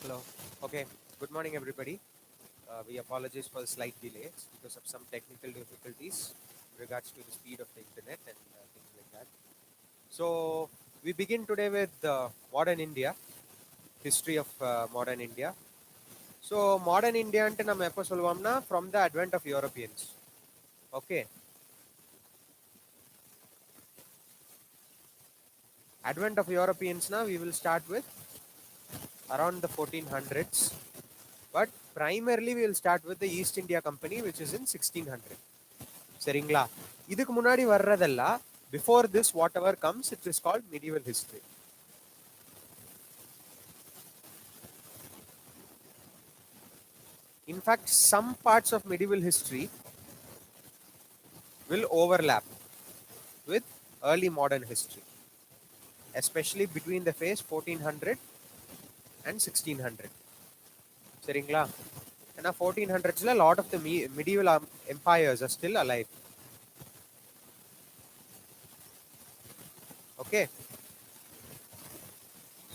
Hello. Okay. Good morning, everybody. We apologize for the slight delay. It's because of some technical difficulties in regards to the speed of the internet and things like that. So we begin today with modern India, history of modern India. So modern India ante nam eppo solvamna from the advent of Europeans. Okay. Advent of Europeans now we will start with around the 1400s. But primarily we will start with the East India Company, which is in 1600. சரிங்களா இதுக்கு முன்னாடி வர்றதெல்லாம் before this what ever comes it is called medieval history. In fact, some parts of medieval history will overlap with early modern history, especially between the phase 1400 and 1600. சரிங்களா ஏன்னா 1400s a lot of the medieval empires are still alive. Okay,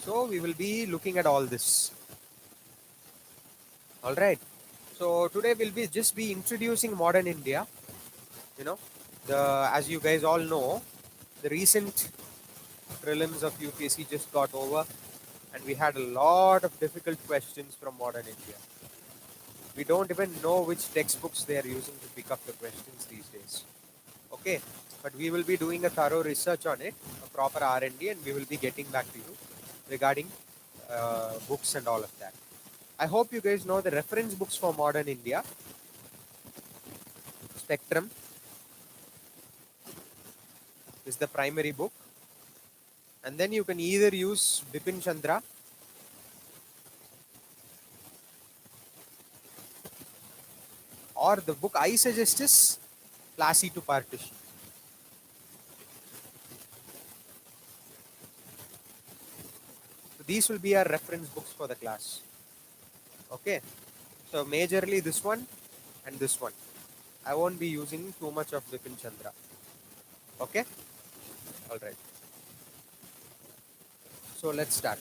so we will be looking at all this. All right, so today we'll be just be introducing modern India. You know, the as you guys all know, the recent prelims of UPSC just got over, and we had a lot of difficult questions from modern India. We don't even know which textbooks they are using to pick up the questions these days. Okay, but we will be doing a thorough research on it, a proper R&D, and we will be getting back to you regarding books and all of that. I hope you guys know the reference books for modern India. Spectrum is the primary book, and then you can either use Bipin Chandra or the book I suggest is Plassey to Partition. So these will be our reference books for the class. Okay, so majorly this one and this one. I won't be using too much of Bipin Chandra. Okay, all right. So let's start.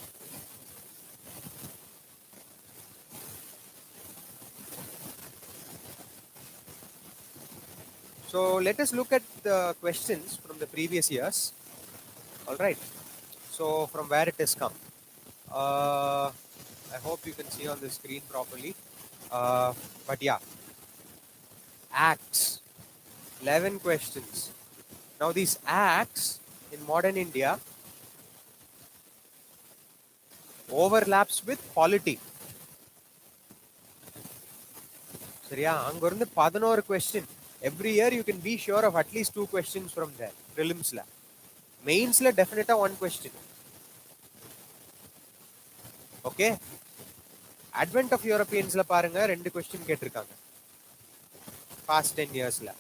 So let us look at the questions from the previous years. All right. So from where it has come. I hope you can see on the screen properly. But yeah, acts, 11 questions. Now these acts in modern India overlaps with polity. சரியா அங்க இருந்து 11 question. Every year you can be sure of at least 2 questions from there. Prelims-ல. Mains-ல definitely 1 question. Okay. Advent of Europeans-ல பாருங்க 2 question கேட்டிருக்காங்க. Past 10 years-ல.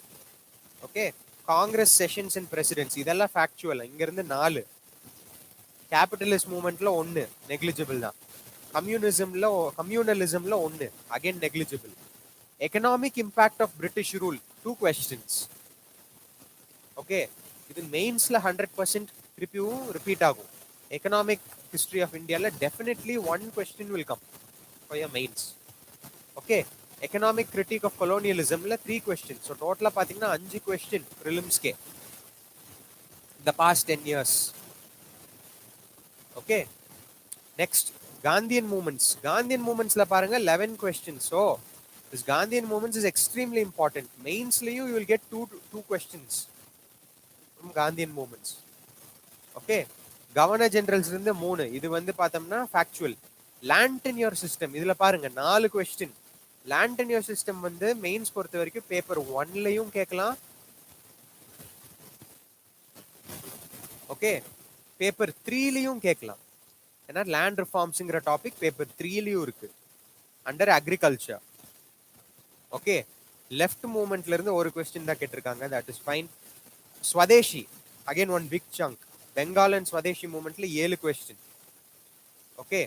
Okay. Congress sessions and presidents இதெல்லாம் factual. இங்க இருந்து 4. Capitalist movement-ல 1 negligible தான். Communalism-ல 1 again negligible. Economic impact of British rule 2 questions. Okay, இது மெயின்ஸ்ல 100% திருப்பியும் repeat ஆகும். Economic history of இந்தியால definitely 1 question will come for your mains. Okay, economic critique of கொலோனியலிசம்ல 3 questions. So டோட்டலா பாத்தீங்கன்னா 5 question ப்ரிலிம்ஸ்கே the past 10 years. Okay, next Gandhian movements பாருங்க 11 questions. So this Gandhian movements is extremely important. Mainsலயும் you will get two questions from Gandhian movements. Okay, governor generals இருந்து 3. இது வந்து பார்த்தோம்னா factual. Land tenure system இதுல பாருங்க 4 question. Land tenure system வந்து mains பொறுத்த வரைக்கும் பேப்பர் 1லயும் கேட்கலாம். ஓகே, பேப்பர் 3லயும் கேட்கலாம். ஏன்னா லேண்ட் ரிஃபார்ம்ஸ்ங்கிற டாபிக் பேப்பர் 3லயும் இருக்கு அண்டர் அக்ரிகல்ச்சர். ஓகே, லெஃப்ட் மூவ்மெண்ட்ல இருந்து ஒரு கொஸ்டின் தான் கேட்டிருக்காங்க. That is fine. Swadeshi again one big chunk. Bengal and Swadeshi மூவ்மெண்ட்ல 7 கொஸ்டின். ஓகே,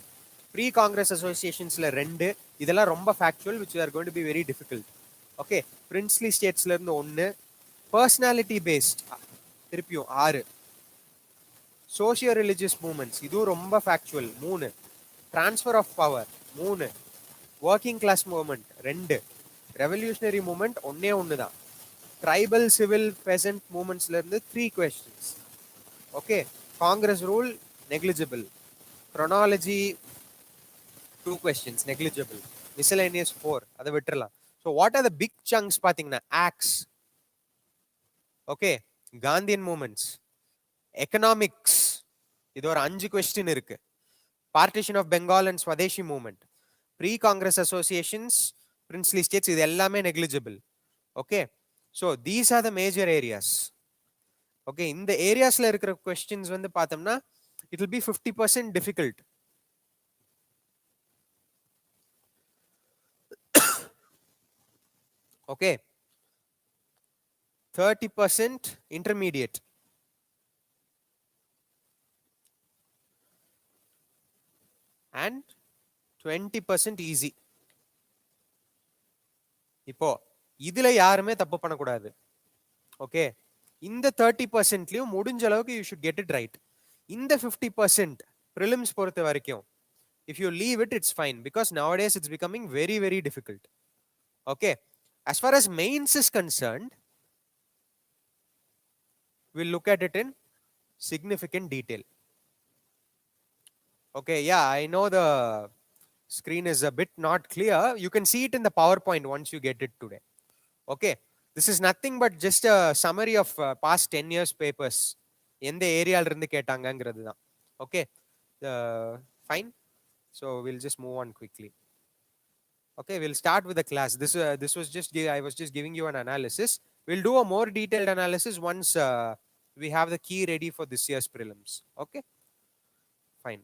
ப்ரீ காங்கிரஸ் அசோசியேஷன்ஸ்ல 2. இதெல்லாம் ரொம்ப factual which are going to be very difficult. Okay, princely ஸ்டேட்ஸ்ல இருந்து 1. பர்சனாலிட்டி பேஸ்ட் திருப்பியும் 6. சோசியோ ரிலிஜியஸ் மூவ்மெண்ட்ஸ் இதுவும் ரொம்ப factual 3. Transfer of power 3, working class movement 2, revolutionary movement ஒண்ணே ஒன்று தான், tribal civil peasant movementsல இருந்து 3 questions. Okay, Congress rule negligible, chronology 2 questions negligible, miscellaneous 4 அதை விட்டுறலாம். So what are the big chunks பாத்தீங்கன்னா acts, okay, Gandhian movements, economics இது ஒரு 5 question இருக்கு, partition of Bengal and Swadeshi movement, pre-Congress associations, princely states இது எல்லாமே negligible. Okay, so these are the major areas. Okay, இந்த ஏரியாஸ்ல இருக்கிற questions வந்து பார்த்தோம்னா it will be 50% difficult. Okay, 30% intermediate, and 20% easy. இப்போ இதுல யாருமே தப்பு பண்ணக்கூடாது. ஓகே, இந்த 30%லயும் முடிஞ்ச அளவுக்கு you should get it right. இந்த 50% ப்ரிலிம்ஸ் பொறுத்த வரைக்கும் if you leave it, it's fine, because nowadays it's becoming very very difficult. Okay, as far as mains is concerned, we'll look at it in significant detail. Okay, yeah, I know the screen is a bit not clear. You can see it in the PowerPoint once you get it today. Okay, this is nothing but just a summary of past 10 years papers எந்த ஏரியால இருந்து கேட்டாங்கங்கிறது தான். Okay, fine, so we'll just move on quickly. Okay, we'll start with the class. This was just I was just giving you an analysis. We'll do a more detailed analysis once we have the key ready for this year's prelims. Okay, fine.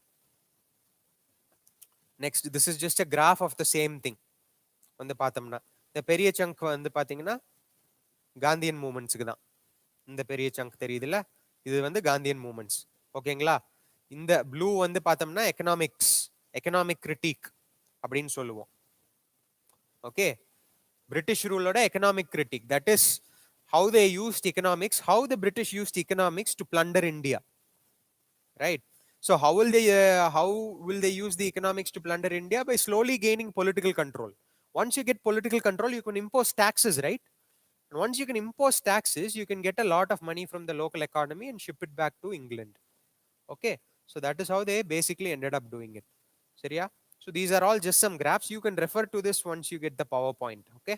Next, this is just a graph of the same thing. வந்து பார்த்தோம்னா இந்த பெரிய chunk வந்து பாத்தீங்கன்னா Gandhian மூமெண்ட்ஸ்க்கு தான். இந்த பெரிய chunk தெரியுதுல்ல, இது வந்து காந்தியன் மூமெண்ட்ஸ். ஓகேங்களா, இந்த ப்ளூ வந்து பார்த்தோம்னா எக்கனாமிக்ஸ், எக்கனாமிக் கிரிட்டிக் அப்படின்னு சொல்லுவோம். ஓகே, பிரிட்டிஷ் ரூலோட economic critique, that is how they used economics, how the British used economics to plunder India. Right, so how will they use the economics to plunder India? By slowly gaining political control. Once you get political control, you can impose taxes, right? And once you can impose taxes, you can get a lot of money from the local economy and ship it back to England. Okay, so that is how they basically ended up doing it. Seriya? So these are all just some graphs. You can refer to this once you get the PowerPoint. Okay,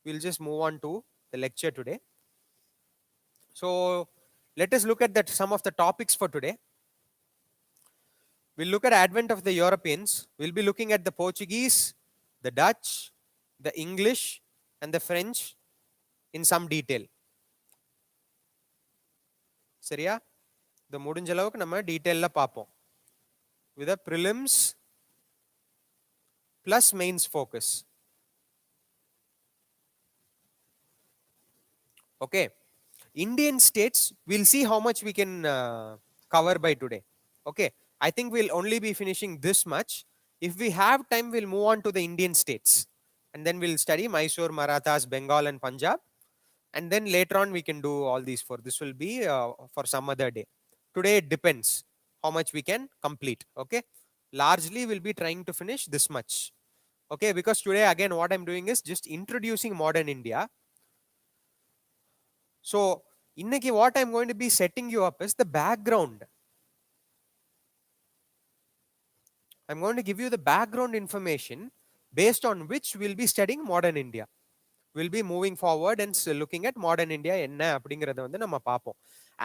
we'll just move on to the lecture today. So let us look at that some of the topics for today. We'll look at advent of the Europeans. We'll be looking at the Portuguese, the Dutch, the English, and the French in some detail. சரியா? இந்த முடிஞ்ச அளவுக்கு நம்ம டீடைல்ல பார்ப்போம். With a prelims plus mains focus. Okay. Indian states, we'll see how much we can cover by today. Okay, I think we'll only be finishing this much. If we have time, we'll move on to the Indian states, and then we'll study Mysore, Marathas, Bengal, and Punjab. And then later on, we can do all these four. This will be for some other day. Today, it depends how much we can complete. Okay, largely we'll be trying to finish this much. Okay, because today, again, what I'm doing is just introducing modern India. So, இன்னைக்கு what I'm going to be setting you up is the background. I'm going to give you the background information based on which we'll be studying modern India. We'll be moving forward and looking at modern India என்ன அப்படிங்கறத வந்து நம்ம பார்ப்போம்.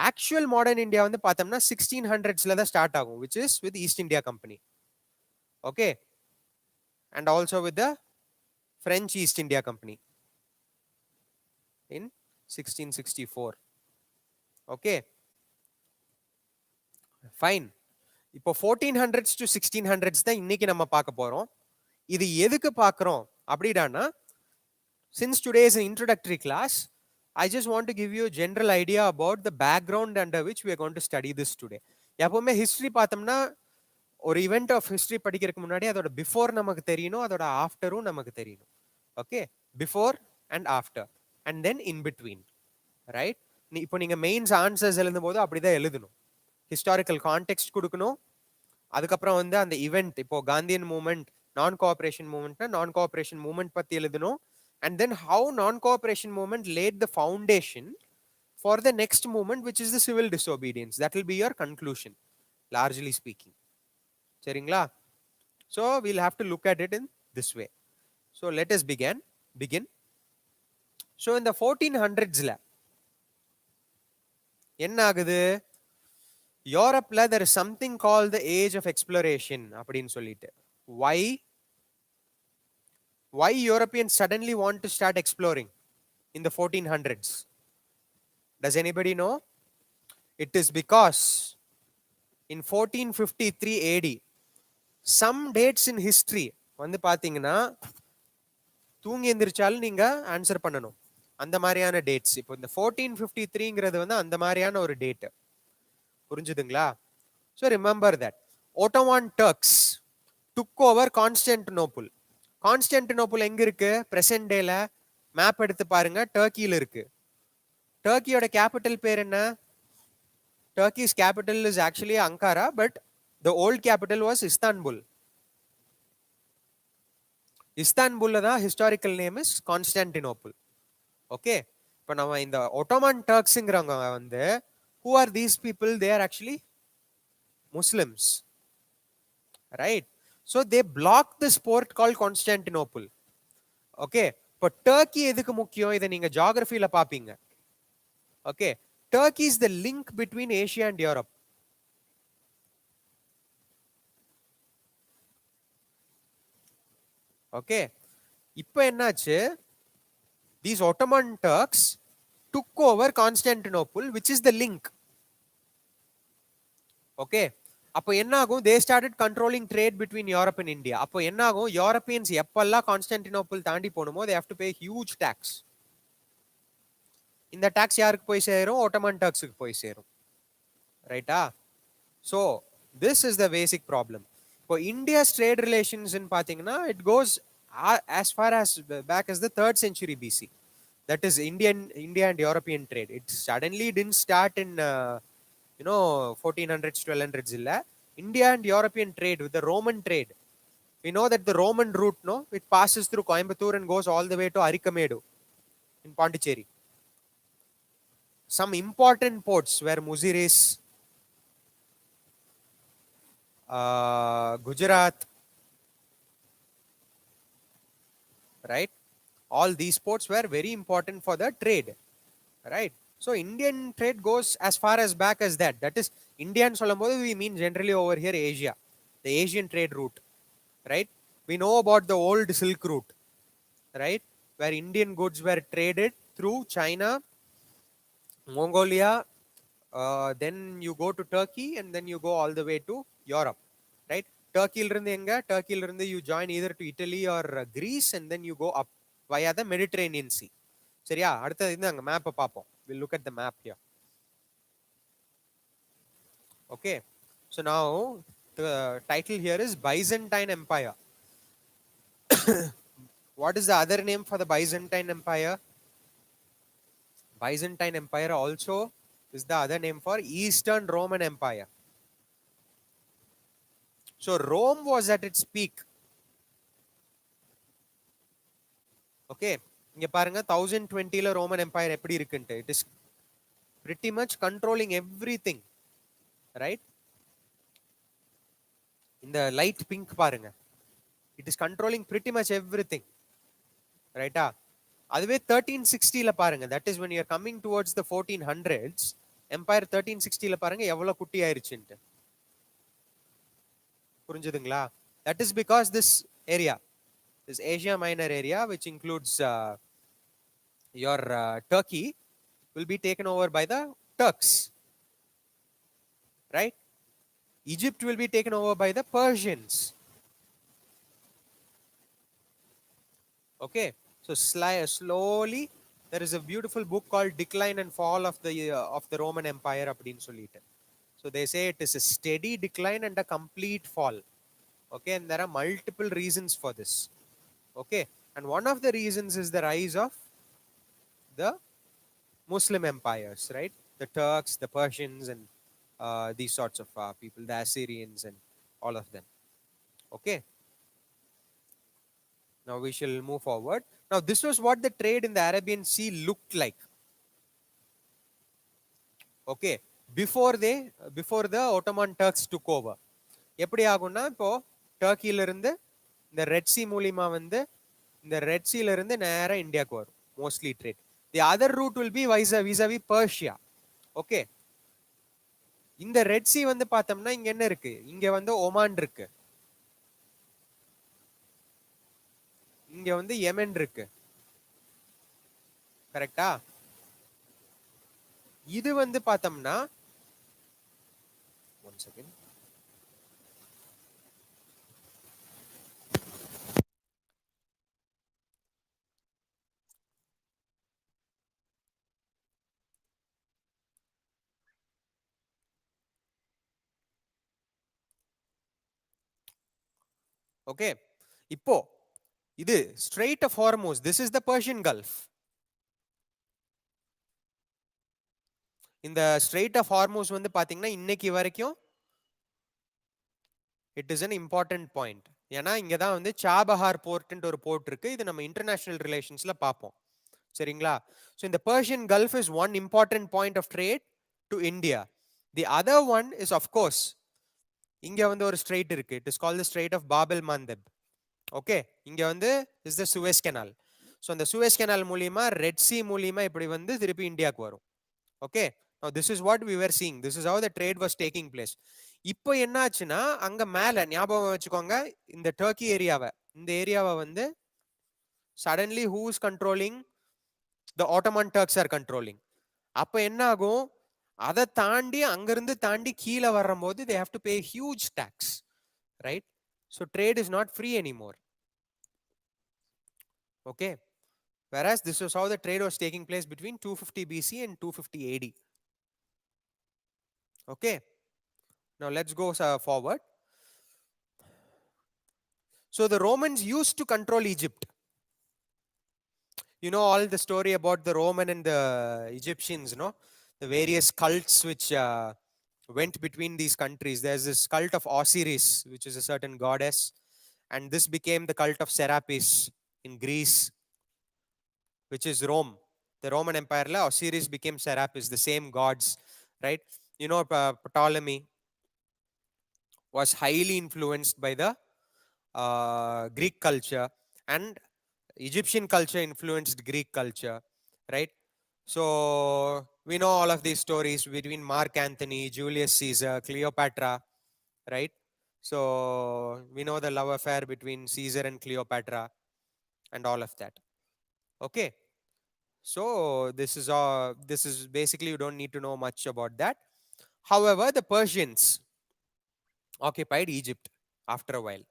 Actual modern India வந்து பார்த்தோம்னா 1600sல தான் start ஆகும், which is with East India Company. Okay, and also with the French East India Company in 1664. Okay, fine. இப்போ 1400s to 1600s தான் இன்னைக்கு நம்ம பார்க்க போறோம். இது எதுக்கு பார்க்கறோம் அப்படிடானா, since today is an introductory class, I just want to give you a general idea about the background under which we are going to study this today. எப்பவுமே ஹிஸ்டரி பார்த்தோம்னா ஒரு ஈவெண்ட் ஆஃப் ஹிஸ்டரி படிக்கிறதுக்கு முன்னாடி அதோட before நமக்கு தெரியணும், அதோட ஆஃப்டரும் நமக்கு தெரியணும். Okay, before and after and then in between. Right, இப்போ நீங்க மெயின்ஸ் ஆன்சர்ஸ் எழுதும் போது அப்படிதான் எழுதணும். ஹிஸ்டாரிக்கல் கான்டெக்ட் கொடுக்கணும், அதுக்கப்புறம் வந்து அந்த ஈவெண்ட், இப்போ Gandhian movement Non-cooperation movement na non-cooperation movement பத்தி எழுதணும். And then how non-cooperation movement laid the foundation for the next movement, which is the civil disobedience. That will be your conclusion, largely speaking. சரிங்களா? So we'll have to look at it in this way. So let us begin. So in the 1400s la என்ன ஆகுது? யூரோப்ல there is something called the age of exploration அப்படின்னு சொல்லிட்டு. Why Europeans suddenly want to start exploring in the 1400s? Does anybody know? It is because in 1453 AD, some dates in history வந்து பாத்தீங்கன்னா தூங்கி எந்திரிச்சாலும் நீங்க answer பண்ணணும். அந்த மாதிரியான dates. இப்போ இந்த 1453ங்கிறது வந்து அந்த மாதிரியான ஒரு டேட். புரிஞ்சுதுங்களா? So remember that Ottoman Turks took over Constantinople. Constantinople எங்க இருக்கு? பிரசன்ட் டேல மேப் எடுத்து பாருங்க, டர்க்கியில இருக்கு. டர்க்கியோட கேபிட்டல் பேர் என்ன? Turkey's capital is actually Ankara, but the old capital was Istanbul. Istanbul da historical name is Constantinople. Okay, இப்போ நம்ம இந்த Ottoman Turksங்கிறவங்க வந்து who are these people? They are actually Muslims, right? So they blocked this port called Constantinople. Okay, இப்போ Turkey எதுக்கு முக்கியம்? இதை நீங்க ஜியோகிராஃபில பாப்பீங்க. Okay, Turkey is the link between Asia and Europe. Okay, இப்போ என்னாச்சு? These Ottoman Turks took over Constantinople, which is the link. Okay, அப்போ என்ன ஆகும்? They started controlling trade between Europe and India. அப்போ என்ன ஆகும்? Europeans எப்பெல்லாம் Constantinople தாண்டி போணுமோ they have to pay huge tax. இந்த டாக்ஸ் யாருக்கு போய் சேரும்? Ottoman Turksக்கு போய் சேரும். ரைட்டா? So this is the basic problem. இப்போ India's trade relations in பாத்தீங்கன்னா it goes as far as back as the 3rd century BC. That is India and European trade. It suddenly didn't start in 1400s 1200s illa. India and European trade with the Roman trade. We know that the Roman route, no, it passes through Coimbatore and goes all the way to Arikamedu in Pondicherry. Some important ports were Muziris, Gujarat, right? All these ports were very important for the trade, right? So Indian trade goes as far as back as that. That is Indian solambodhu we mean generally over here Asia, the Asian trade route, right? We know about the old Silk route, right, where Indian goods were traded through China, Mongolia, then you go to Turkey and then you go all the way to Europe, right? Turkey you join either to Italy or Greece and then you go up via the Mediterranean Sea. சரியா? அடுத்து இந்த மேப்பை பார்ப்போம். We'll look at the map here. Okay, so now the title here is Byzantine Empire. What is the other name for the Byzantine Empire? Byzantine Empire also is the other name for Eastern Roman Empire. So Rome was at its peak. Okay, இங்க பாருங்க 1020ல Roman Empire எப்படி இருக்குன்னு. It is pretty much controlling everything, right? In the light pink பாருங்க, it is controlling pretty much everything, right? அதுவே 1360ல பாருங்க, that is when you are coming towards the 1400s, Empire 1360ல பாருங்க எவ்வளவு குட்டி ஆயிருச்சுன்னு. புரிஞ்சுதுங்களா? That is because this area, this Asia Minor area, which includes your Turkey, will be taken over by the Turks, right? Egypt will be taken over by the Persians. Okay, so slowly there is a beautiful book called Decline and Fall of the Roman Empire அப்படினு சொல்லிட்டு. So they say it is a steady decline and a complete fall. Okay, and there are multiple reasons for this. Okay, and one of the reasons is the rise of the Muslim empires, right? The Turks, the Persians, and these sorts of people, the Assyrians and all of them. Okay, Now we shall move forward. Now this was what the trade in the Arabian Sea looked like. Okay, before the Ottoman Turks took over. எப்படி ஆகும்னா இப்போ டர்க்கில இருந்து இந்த red sea மூலியமா வந்து இந்த red சீல இருந்து நேரா இந்தியாவுக்கு வரும் mostly trade. The other route will be vis-a-vis Persia. Okay, இந்த ரெட் சி வந்து பார்த்தோம்னா இங்க என்ன இருக்கு, இங்க வந்து ஒமான் இருக்கு, இங்க வந்து யெமன் இருக்கு, கரெக்டா? இது வந்து பார்த்தோம்னா ஒன் செகண்ட். ஓகே, இப்போ இது Strait of Hormuz, this is the Persian Gulf. இந்த ஸ்ட்ரெயிட் ஆஃப் ஹார்மோஸ் வந்து பாத்தீங்கன்னா இன்னைக்கு வரைக்கும் it is an important point. ஏன்னா இங்க தான் வந்து சாபஹார் போர்ட்ன்ற ஒரு போர்ட் இருக்கு. இது நம்ம இன்டர்நேஷனல் ரிலேஷன்ஸ்ல பார்ப்போம், சரிங்களா? ஸோ இந்த Persian Gulf is one important point of trade to India. The other one is of course இங்க வந்து ஒரு ஸ்ட்ரெயிட் இருக்கு, it is called the strait of Bab el Mandeb. Okay, இங்க வந்து is the Suez canal. So அந்த Suez canal மூலியமா red sea மூலியமா இப்படி வந்து திருப்பி இந்தியாவுக்கு வரும். Okay, now this is what we were seeing, this is how the trade was taking place. இப்போ என்னாச்சுன்னா அங்க மேல ஞாபகம் வச்சுக்கோங்க, இந்த டர்க்கி ஏரியாவை, இந்த ஏரியாவை வந்து suddenly who is controlling, the Ottoman Turks are controlling. அப்ப என்ன ஆகும், அதை தாண்டி அங்கிருந்து தாண்டி கீழே வரும்போது they have to pay huge tax, right? So trade is not free anymore. Okay, whereas this was how the trade was taking place between 250 BC and 250 AD. Okay, now let's go forward. So the Romans used to control Egypt. You know all the story about the Roman and the Egyptians, no? The various cults which went between these countries. There's this cult of Osiris, which is a certain goddess, and this became the cult of Serapis in Greece, which is Rome. The Roman Empire, la Osiris became Serapis, the same gods, right? You know, Ptolemy was highly influenced by the Greek culture, and Egyptian culture influenced Greek culture, right? So we know all of these stories between Mark Antony, Julius Caesar, Cleopatra, right? So we know the love affair between Caesar and Cleopatra and all of that. Okay, so this is basically, you don't need to know much about that. However, the Persians occupied Egypt after a while.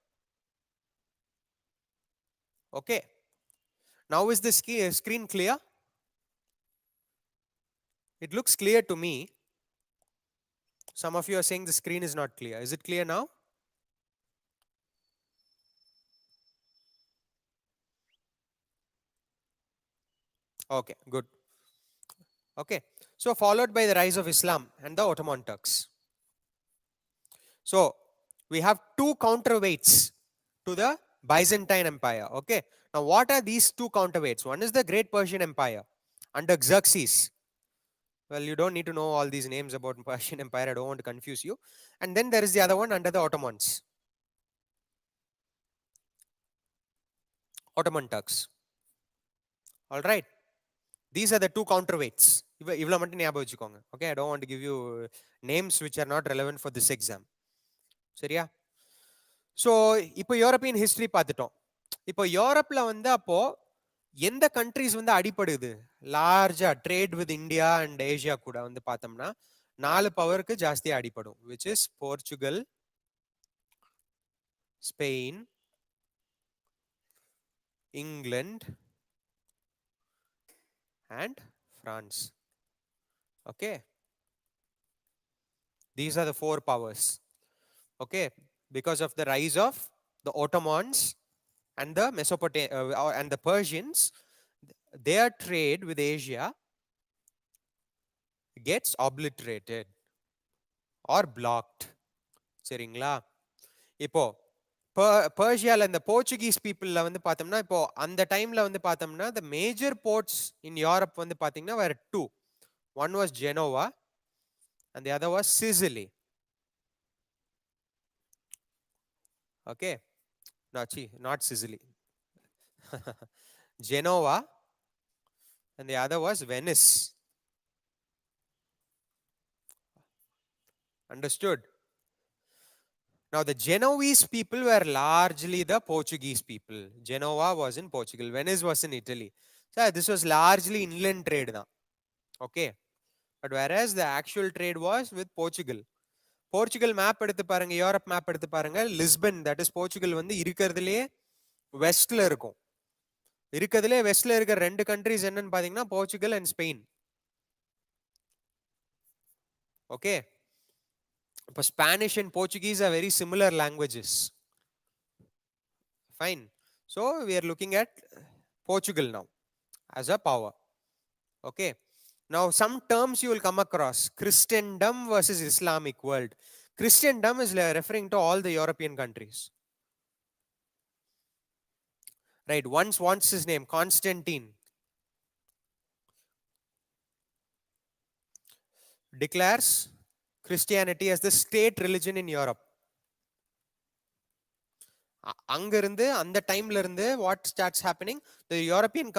Okay, now is the screen clear? It looks clear to me. Some of you are saying the screen is not clear. Is it clear now? Okay, good. Okay, so followed by the rise of Islam and the Ottoman Turks. So we have two counterweights to the Byzantine Empire. Okay, now what are these two counterweights? One is the Great Persian Empire under Xerxes. Well, you don't need to know all these names about Persian Empire, I don't want to confuse you. And then there is the other one under the Ottomans, Ottoman Turks. All right, these are the two counterweights. இவ்வளவு மட்டும் ஞாபகம் வச்சுக்கோங்க. Okay, I don't want to give you names which are not relevant for this exam. சரியா? So இப்போ European history பார்த்துட்டோம். இப்போ யூரோப்ல வந்து அப்போ எந்த கண்ட்ரிஸ் வந்து அடிப்படுது லார்ஜா trade with India and Asia கூட வந்து பார்த்தோம்னா 4 பவருக்கு ஜாஸ்தியா அடிப்படும், which is Portugal, Spain, England and France. Okay, these are the 4 powers. Okay, because of the rise of the Ottomans and the and the Persians, their trade with Asia gets obliterated or blocked. சரிங்களா? இப்போ Persia and the Portuguese people வந்து பார்த்தோம்னா இப்போ அந்த டைம்ல வந்து பார்த்தோம்னா the major ports in Europe வந்து பார்த்தீங்கன்னா were two. One was Genoa and the other was Sicily. Okay, not Sicily. Genoa and the other was Venice. Understood? Now the Genoese people were largely the Portuguese people. Genoa was in Portugal, Venice was in Italy. So this was largely inland trade now. Okay, but whereas the actual trade was with Portugal. Portugal map எடுத்து பாருங்க, Europe map எடுத்து பாருங்க, Lisbon that is Portugal வந்து இருக்கிறதுலே வெஸ்ட்ல இருக்கும். இருக்கிறதுலே வெஸ்ட்ல இருக்கிற ரெண்டு கண்ட்ரிஸ் என்னன்னு பாத்தீங்கன்னா போர்ச்சுகல் அண்ட் ஸ்பெயின். ஓகே, இப்போ Spanish and Portuguese are very similar languages. Fine. So we are looking at Portugal now as a power. Okay. Now some terms you will come across: Christendom versus Islamic world. Christendom is referring to all the European countries. Right. What's his name? Constantine declares Christianity as the state religion in Europe. அங்க இருந்து அந்த டைம்ல இருந்து what starts happening, the European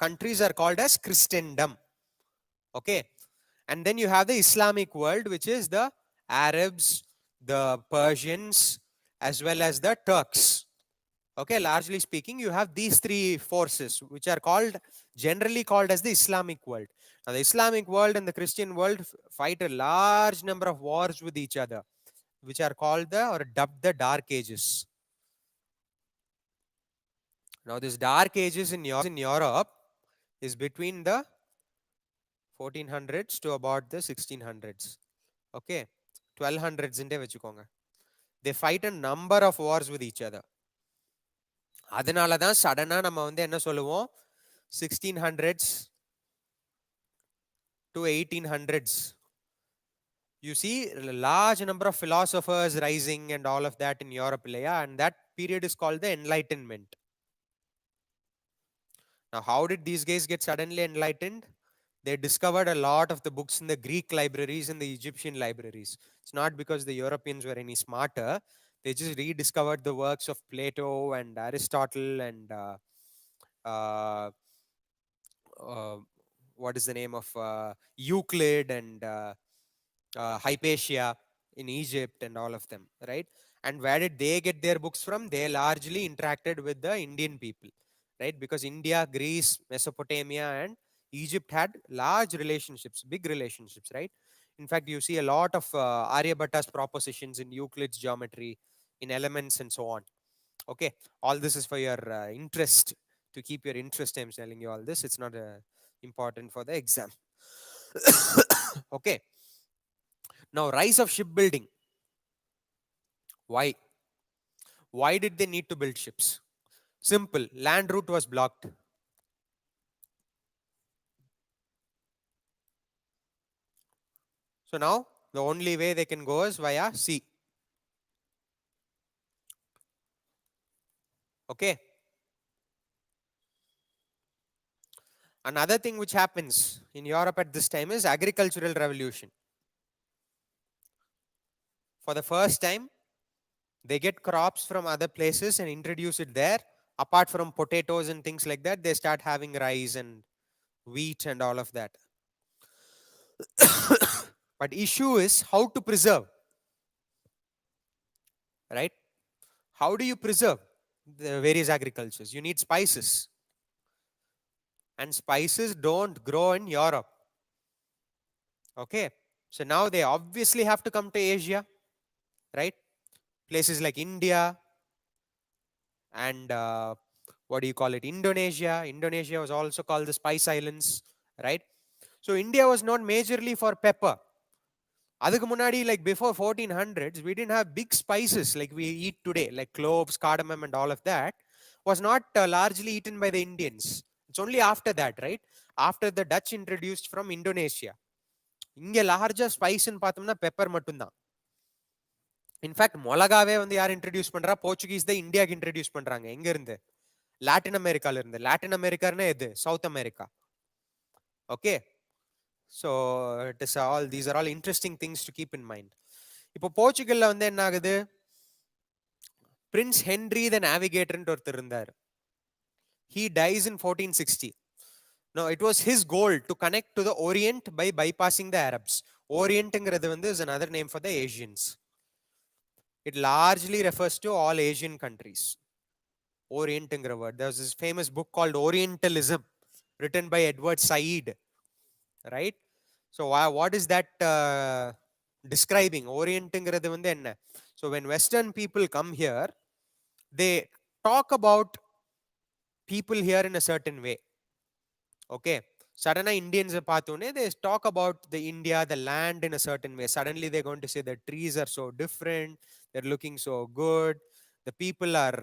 countries are called as Christendom. Okay, and then you have the Islamic world, which is the Arabs, the Persians, as well as the Turks. Okay, largely speaking, you have these three forces which are generally called as the Islamic world. Now the Islamic world and the Christian world fight a large number of wars with each other, which are called or dubbed the Dark Ages. Now this Dark Ages in Europe is between the 1400s to about the 1600s. Okay, 1200s inde vechukonga. They fight a number of wars with each other. அதனால தான் சடனா நம்ம வந்து என்ன சொல்லுவோம், 1600s to 1800s. You see a large number of philosophers rising and all of that in Europe, and that period is called the Enlightenment. Now how did these guys get suddenly enlightened? They discovered a lot of the books in the Greek libraries and the Egyptian libraries. It's not because the Europeans were any smarter. They just rediscovered the works of Plato and Aristotle and uh, what is the name of Euclid and Hypatia in Egypt and all of them, right? And where did they get their books from? They largely interacted with the Indian people, right? Because India, Greece, Mesopotamia and Egypt had large relationships, big relationships, right? In fact, you see a lot of Aryabhata's propositions in Euclid's geometry, in elements and so on. Okay, all this is for your interest, to keep your interest. I'm telling you all this. It's not important for the exam. Okay. Now, rise of shipbuilding. Why? Why did they need to build ships? Simple. Land route was blocked. So now the only way they can go is via sea. Okay. Another thing which happens in Europe at this time is agricultural revolution. For the first time, they get crops from other places and introduce it there. Apart from potatoes and things like that, they start having rice and wheat and all of that. But issue is how to preserve, right? How do you preserve the various agricultures? You need spices, and spices don't grow in Europe. Okay, so now they obviously have to come to Asia, right? Places like India and what do you call it, Indonesia. Indonesia was also called the Spice Islands, right? So India was known majorly for pepper. அதுக்கு முன்னாடி, like before 1400s, we didn't have big spices like we eat today, like cloves, cardamom and all of that was not largely eaten by the Indians. It's only after that, right? After the Dutch introduced from Indonesia. இங்க லார்ஜா ஸ்பைஸ்ன்னு பார்த்தோம்னா pepper மட்டும்தான். In fact மொளகாவே வந்து யார் introduce பண்றா? Portuguese தான் இந்தியாவுக்கு introduce பண்றாங்க. எங்க இருந்து? லாட்டின் அமெரிக்கால இருந்து. லாட்டின் அமெரிக்கான்னா எது? South America. Okay, so it is all these are all interesting things to keep in mind. இப்போ போர்ச்சுகல்ல வந்து என்ன ஆகுது? பிரின்ஸ் ஹென்ரி த நேவிகேட்டர்ன்ட்டு ஒருத்தர் இருந்தார். He dies in 1460. Now, it was his goal to connect to the Orient by bypassing the Arabs. Orientங்கிறது வந்து is another name for the Asians. It largely refers to all Asian countries. Orientங்கிற word. There was this famous book called Orientalism, written by Edward Said. Right? So, what is that describing? Orientங்கிறது வந்து என்ன? So, when Western people come here, they talk about people here in a certain way. Okay, suddenly Indians pathone, they talk about the India, the land in a certain way. Suddenly they're going to say the trees are so different, they're looking so good, the people are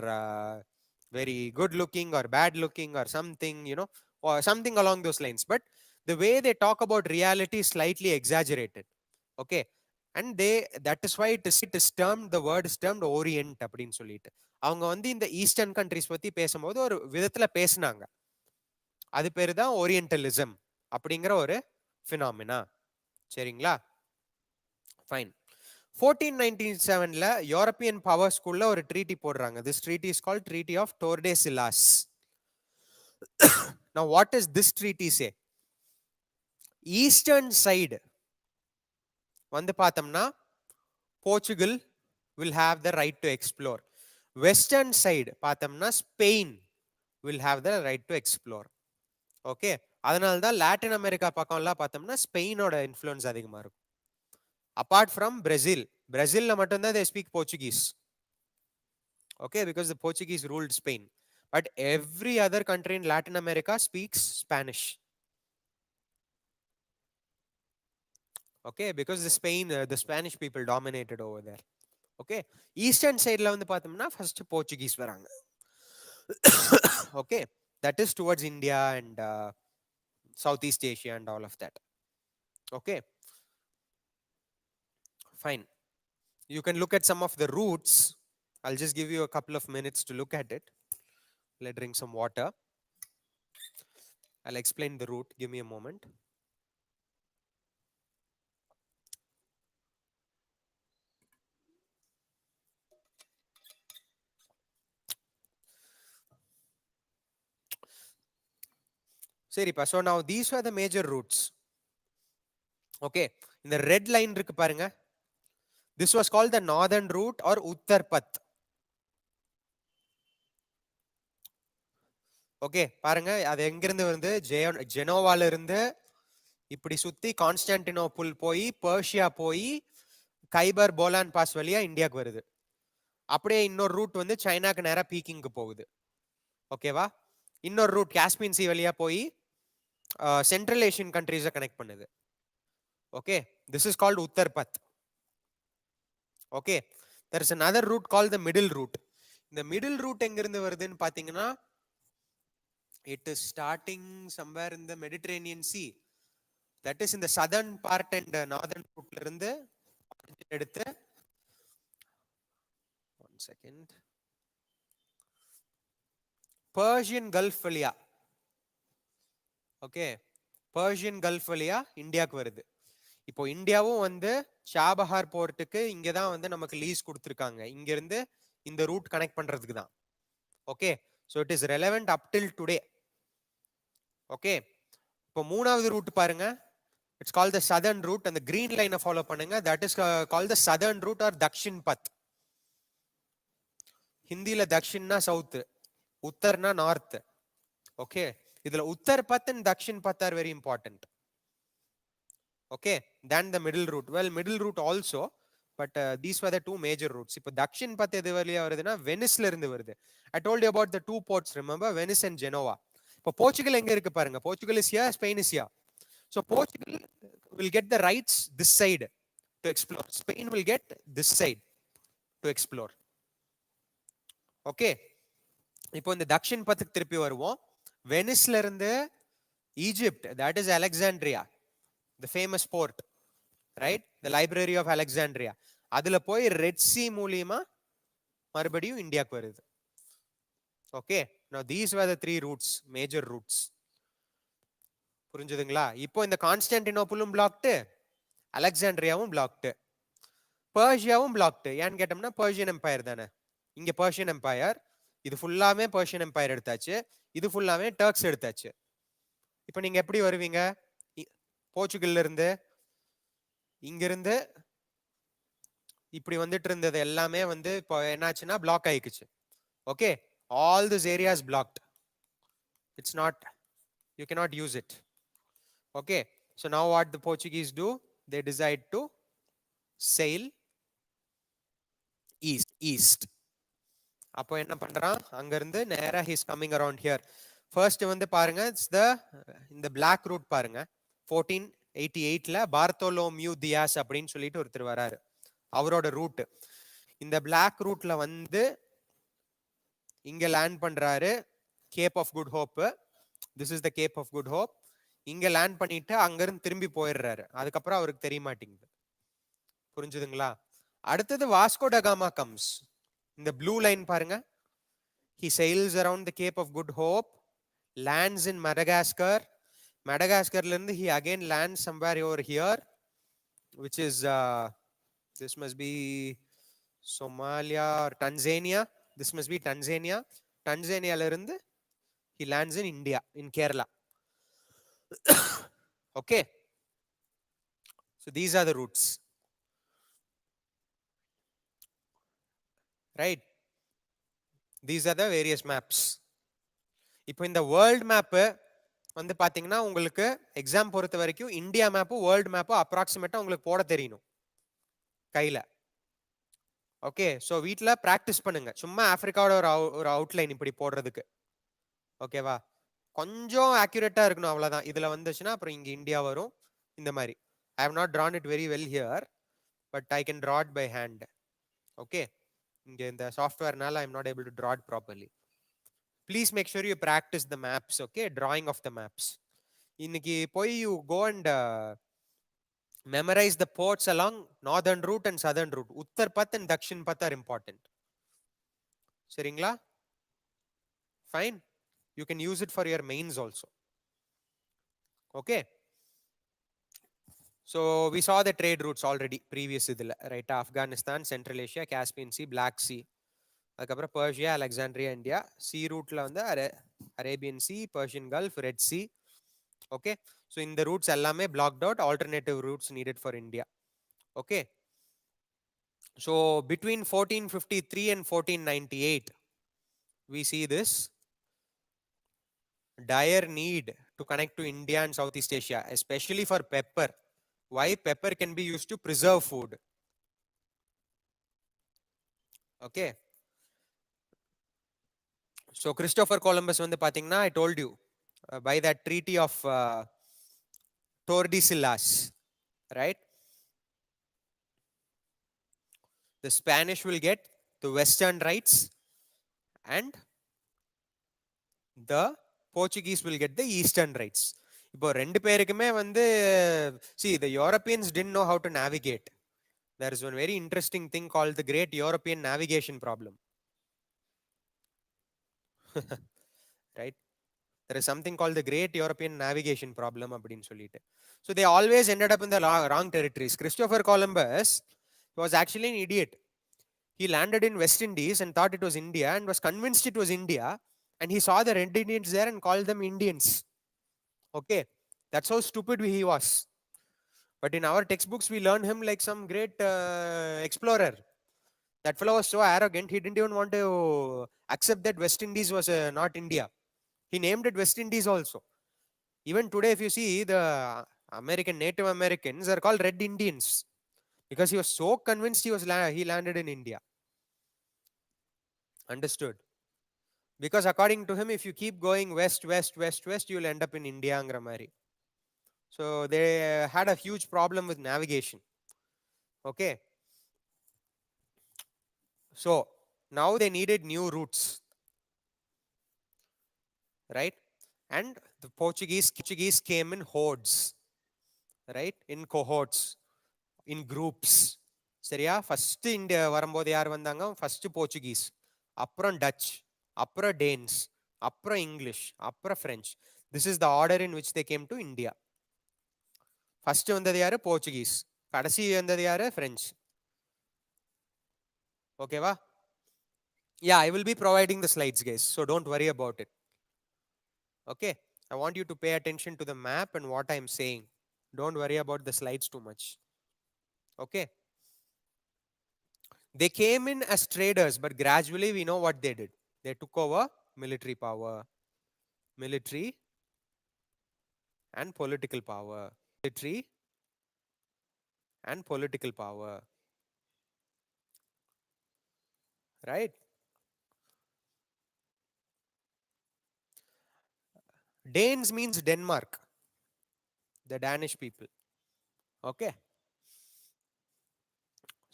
very good looking or bad looking or something, you know, or something along those lines. But the way they talk about reality is slightly exaggerated. Okay, and they, that is why it is termed, the word is termed Orient அப்படின்னு சொல்லிட்டு. அவங்க வந்து இந்த eastern countries பத்தி பேசும்போது ஒரு விதத்துல பேசுனாங்க. அது பேரு தான் ஓரியன்டலிசம் அப்படிங்கிற ஒரு ஃபினாமினா. சரிங்களா? ஃபைன். 1497ல யூரோப்பியன் பவர் ஸ்கூல்ல ஒரு ட்ரீட்டி போடுறாங்க. This treaty is called treaty of Tordesillas. Now what does this treaty say? Eastern side வந்து பார்த்தோம்னா Portugal will have the right to explore. Western side பார்த்தோம்னா Spain will have the right to explore. Okay, அதனால தான் Latin America பக்கம்லாம் பார்த்தோம்னா ஸ்பெயினோட influence அதிகமாக இருக்கும். Apart from Brazil, பிரேசில்ல மட்டும்தான் they speak Portuguese. Okay, because the Portuguese ruled Spain. But every other country in Latin America speaks Spanish. Okay, because the Spanish people dominated over there. Okay, eastern side la வந்து பார்த்தோம்னா first Portuguese வராங்க. Okay, that is towards India and Southeast Asia and all of that. Okay, fine. You can look at some of the routes. I'll just give you a couple of minutes to look at it. Let's drink some water. I'll explain the route. Give me a moment. சரிப்பா, so now these are the major routes. Okay, in the red line இருக்கு பாருங்க, this was called the northern route or Uttar Path. Okay, பாருங்க அது எங்க இருந்து வந்து ஜெனோவால இருந்து இப்படி சுத்தி கான்ஸ்டான்டினோபிள் போய் பர்ஷியா போய் கைபர் போலான் பாஸ் வழியா இந்தியாவுக்கு வருது. அப்படியே இன்னொரு ரூட் வந்து சைனாக்கு நேரா பீக்கிங்க்கு போகுது. ஓகேவா? இன்னொரு ரூட் காஸ்பியன் சி வழியா போய் சென்ட்ரல் ஏஷியன் கண்ட்ரீஸை கனெக்ட் பண்ணுது. Okay, this is called Uttar Path. Okay, there is another route called the middle route. இந்த middle route எங்க இருந்து வருதுன்னு பாத்தீங்கன்னா, it is starting somewhere in the Mediterranean Sea. That is in the southern part and northern route ல இருந்து எடுத்து, one second, Persian Gulf வழியா, okay, Persian Gulf வழியா இந்தியாவுக்கு வருது. இப்போ இந்தியாவும் வந்து ஷாபஹார் போர்ட்டுக்கு இங்க தான் வந்து நமக்கு லீஸ் கொடுத்துருக்காங்க, இங்க இருந்து இந்த ரூட் கனெக்ட் பண்றதுக்கு தான். Okay, so it is relevant up till today. Okay, இப்போ மூணாவது ரூட் பாருங்க, it's called the southern route, and the green line follow பண்ணுங்க, that is called the southern route or dakshin path. ஹிந்தில தக்ஷின்னா south, உத்தர்னா north. Okay, இதுல உத்தர் பத் and dakshin path are very important. Okay, then the middle route, well middle route also, but these were the two major routes. இப்போ dakshin path எது வழியா வருதுன்னா வெனிஸ்ல இருந்து வருது. I told you about the two ports, remember, Venice and Genoa. இப்போ Portugal எங்க இருக்கு பாருங்க, Portugal is here, Spain is here. So Portugal will get the rights this side to explore, Spain will get this side to explore. Okay, இப்போ இந்த தக்ஷின் பத்துக்கு திருப்பி வருவோம். வெனிஸ்ல இருந்து Egypt, that is Alexandria, the famous port, right, the library of Alexandria, அதுல போய் red sea மூலியமா மறுபடியும் இந்தியாவுக்கு வருது. Okay, now these were the three routes, major routes. புரிஞ்சுதுங்களா? இப்போ இந்த கான்ஸ்டான்டினோப்பிளும் பிளாக்டு, அலெக்சாண்ட்ரியாவும் பிளாக்டு, பர்ஷியாவும் பிளாக்டு. ஏன்னு கேட்டோம்னா பர்ஷியன் எம்பையர் தானே. இங்க பர்ஷியன் எம்பையர், இது ஃபுல்லாமே பர்ஷியன் எம்பையர் எடுத்தாச்சு, இது ஃபுல்லாமே டர்க்ஸ் எடுத்தாச்சு. இப்போ நீங்க எப்படி வருவீங்க? போர்ச்சுகல்ல இருந்து இங்கிருந்து இப்படி வந்துட்டு இருந்தது எல்லாமே வந்து இப்போ என்னாச்சுன்னா பிளாக் ஆயிக்குச்சு. Okay, all this areas blocked. It's not, you cannot use it. Okay, so now what the Portuguese do, they decide to sail east. அப்போ என்ன பண்றான், அங்க இருந்து நேரா he is coming around here. First வந்து பாருங்க, இட்ஸ் த இந்த black root பாருங்க. 1488ல பார்த்தோலோமியூ தியாஸ் அப்படின்னு சொல்லிட்டு ஒருத்தர் வராரு, அவரோட ரூட். இந்த பிளாக் ரூட்ல வந்து இங்க லேண்ட் பண்றாரு, Cape of Good Hope. This is the Cape of Good Hope. இங்க லேண்ட் பண்ணிட்டு அங்கிருந்து திரும்பி போயிடுறாரு. அதுக்கப்புறம் அவருக்கு தெரிய மாட்டேங்குது. புரிஞ்சுதுங்களா? அடுத்தது வாஸ்கோ டகாமா கம்ஸ். இந்த ப்ளூ லைன் பாருங்க, he sails around the Cape of Good Hope, lands in Madagascar. Madagascarல இருந்து he again lands somewhere over here, which is this must be Somalia or Tanzania. This must be Tanzania. Tanzaniaல இருந்து he lands in India, in Kerala. Okay, so these are the routes, right? These are the various maps. இப்போ இந்த world map வந்து பாத்தீங்கன்னா உங்களுக்கு exam பொறுத்த வரைக்கும் India map world map அப்ராக்சிமேட்டா உங்களுக்கு போட தெரியணும் கையில. ஓகே, ஸோ வீட்டில் ப்ராக்டிஸ் பண்ணுங்க, சும்மா ஆப்பிரிக்காவோட ஒரு அவுட்லைன் இப்படி போடுறதுக்கு. ஓகேவா? கொஞ்சம் ஆக்யூரேட்டா இருக்கணும், அவ்வளவுதான். இதுல வந்துச்சுன்னா அப்புறம் இங்க இந்தியா வரும் இந்த மாதிரி. I have not drawn it very well here, but I can draw it by hand. Okay, இங்க இந்த சாஃப்ட்வேர்னால I am not able to draw it properly. Please make sure you practice the maps, okay? Drawing of the maps. இன்னைக்கு போய் you go and memorize the ports along northern route and southern route. Uttar Path and Dakshin Path are important. சரிங்களா? Fine. You can use it for your mains also. Okay. So we saw the trade routes already previous idhula, right? Afghanistan, Central Asia, Caspian Sea, Black Sea. அதுக்கப்புறம் Persia, Alexandria, India. C ரூட்ல வந்து Arabian sea, Persian gulf, red C. Okay, so இந்த roots எல்லாமே blocked out. Alternative roots needed for India. Okay, so between 1453 and 1498 we see this dire need to connect to India and Southeast Asia, especially for pepper. Why? Pepper can be used to preserve food. Okay, so Christopher Columbus வந்து பாத்தீங்கன்னா, I told you by that treaty of Tordesillas, right? The Spanish will get the western rights and the Portuguese will get the eastern rights. இப்போ ரெண்டு பேருக்குமே வந்து see, the Europeans didn't know how to navigate. There is one very interesting thing called the Great European Navigation Problem. Right? There is something called the Great European Navigation Problem அப்படின்னு சொல்லிட்டு. So they always ended up in the wrong territories. Christopher Columbus was actually an idiot. He landed in West Indies and thought it was India and was convinced it was India, and he saw the Red Indians there and called them Indians. Okay, that's how stupid he was. But in our textbooks we learn him like some great explorer. That fellow was so arrogant, he didn't even want to accept that West Indies was not India. He named it West Indies also. Even today if you see, the American Native Americans are called Red Indians because he was so convinced he landed in India. Understood? Because according to him, if you keep going west, you will end up in India angra mari. So they had a huge problem with navigation. Okay, so now they needed new routes, right? And the Portuguese came in hordes, right? In cohorts, in groups. சரியா? First India வரும்போது யார் வந்தாங்க? First Portuguese, அப்புறம் touch, அப்புறம் dance, அப்புறம் English, அப்புறம் French. This is the order in which they came to India. First வந்தது யாரு? போர்ச்சுகீஸ். கடைசி வந்தது யாரு? பிரெஞ்சு. ஓகேவா? Yeah, I will be providing the slides, guys, so don't worry about it. Okay, I want you to pay attention to the map and what I am saying. Don't worry about the slides too much. Okay, they came in as traders, but gradually we know what they did. They took over military power, military and political power, military and political power, right? Danes means Denmark, the Danish people. Okay,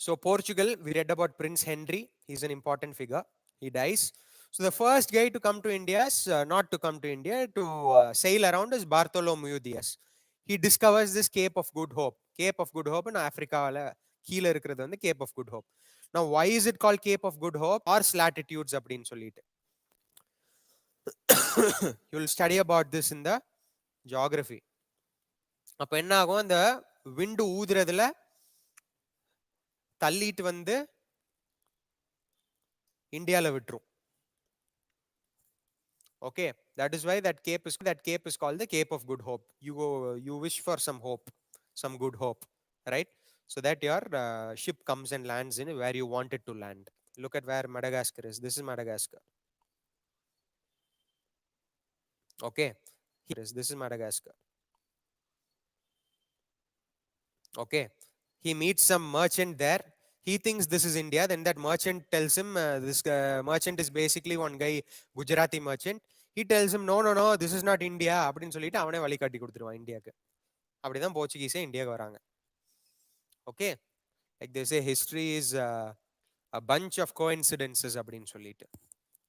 so Portugal, we read about Prince Henry. He's an important figure. He dies. So the first guy to come to India is not to come to India, to sail around is Bartholomew Diaz. He discovers this Cape of Good Hope. Cape of Good Hope in Africa, கீழ இருக்கிறது வந்து Cape of Good Hope. Now why is it called Cape of Good Hope? North latitudes அப்படின்னு சொல்லிட்டு. You will study about this in the geography. அப்ப என்ன ஆகும்? அந்த விண்டு ஊதுறதுல தள்ளிட்டு வந்து இந்தியால விட்டுரும். Okay, that is why that cape is called the Cape of Good Hope. You wish for some hope, some good hope, right? So that your ship comes and lands in where you want it to land. Look at where Madagascar is. This is Madagascar. Okay, this is Madagascar. Okay, he meets some merchant there. He thinks this is India. Then that merchant tells him, this merchant is basically one guy, Gujarati merchant. He tells him, no, this is not India. அப்படின்னு சொல்லிட்டு அவனே வழி காட்டி கொடுத்துருவான் இந்தியாக்கு. அப்படிதான் போர்ச்சுகீஸே இந்தியாவுக்கு வராங்க. Okay, like they say, history is a bunch of coincidences அப்படின்னு சொல்லிட்டு.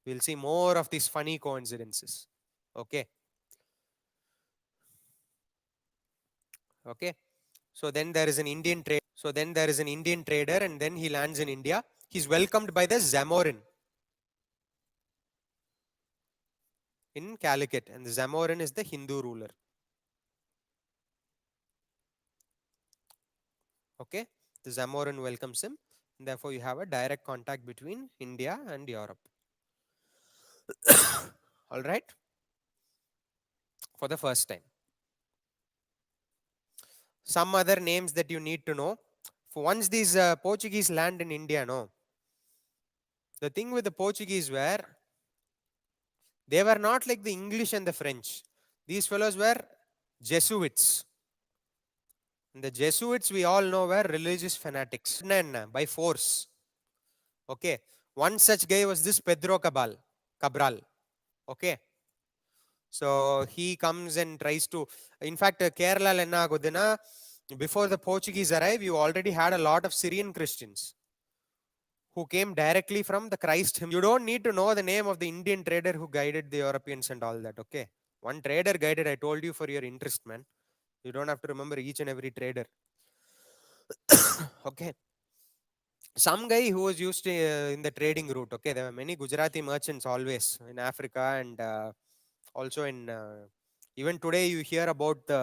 We'll see more of these funny coincidences. Okay. Okay. So then there is an Indian trader and then he lands in India. He's welcomed by the Zamorin in Calicut, and the Zamorin is the Hindu ruler. Okay, the Zamorin welcomes him, and therefore you have a direct contact between India and Europe. All right, for the first time. Some other names that you need to know. For once these Portuguese land in India, no. The thing with the Portuguese were, they were not like the English and the French. These fellows were Jesuits. And the Jesuits, we all know, were religious fanatics by force. Okay, one such guy was this Pedro Cabral. Okay, so he comes and tries to, in fact, Kerala enna agudina, before the Portuguese arrived, you already had a lot of Syrian Christians who came directly from the Christ. You don't need to know the name of the Indian trader who guided the Europeans and all that. Okay, one trader guided, I told you for your interest, man. You don't have to remember each and every trader. Okay, some guy who was used to, in the trading route. Okay, there were many Gujarati merchants always in Africa, and also in even today you hear about the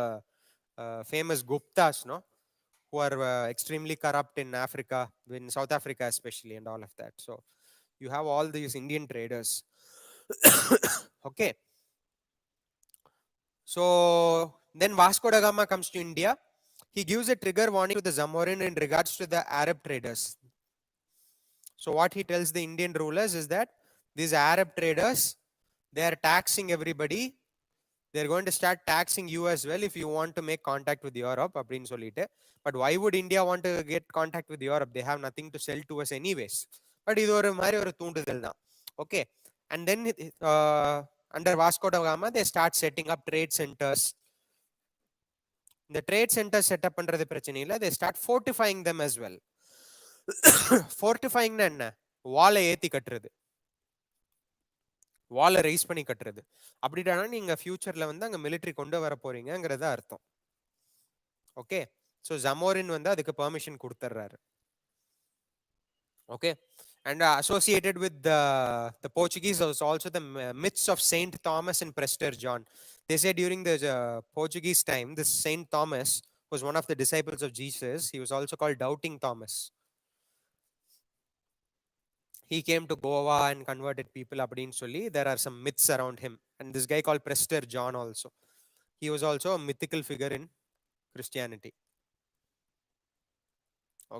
famous Guptas, no, who are extremely corrupt in Africa, in South Africa especially, and all of that. So you have all these Indian traders. Okay, so then Vasco da Gama comes to India. He gives a trigger warning to the Zamorin in regards to the Arab traders. So what he tells the Indian rulers is that these Arab traders, they are taxing everybody. They're going to start taxing you as well if you want to make contact with Europe. But why would India want to get contact with Europe? They have nothing to sell to us anyways. But okay. And then under Vasco da Gama, they start setting up trade centers. The trade centers set up under the Prachanila, they start fortifying them as well. Fortifying என்ன? வாலை ஏத்தி கட்டுறது, வாலை rice பண்ணி கட்டுறது. அப்படின்னா நீங்க ஃபியூச்சர்ல வந்து அங்க மிலிட்டரி கொண்டு வர போறீங்கிறத அர்த்தம். ஓகே, ஸோ ஜமோரின் வந்து அதுக்கு permission கொடுத்துட்றாரு. Okay, and associated with the Portuguese was also the myths of Saint Thomas and Prester John. They say during the Portuguese time, this Saint Thomas was one of the disciples of Jesus. He was also called Doubting Thomas. He came to Goa and converted people. Abdin Soli. There are some myths around him, and this guy called Prester John also. He was also a mythical figure in Christianity.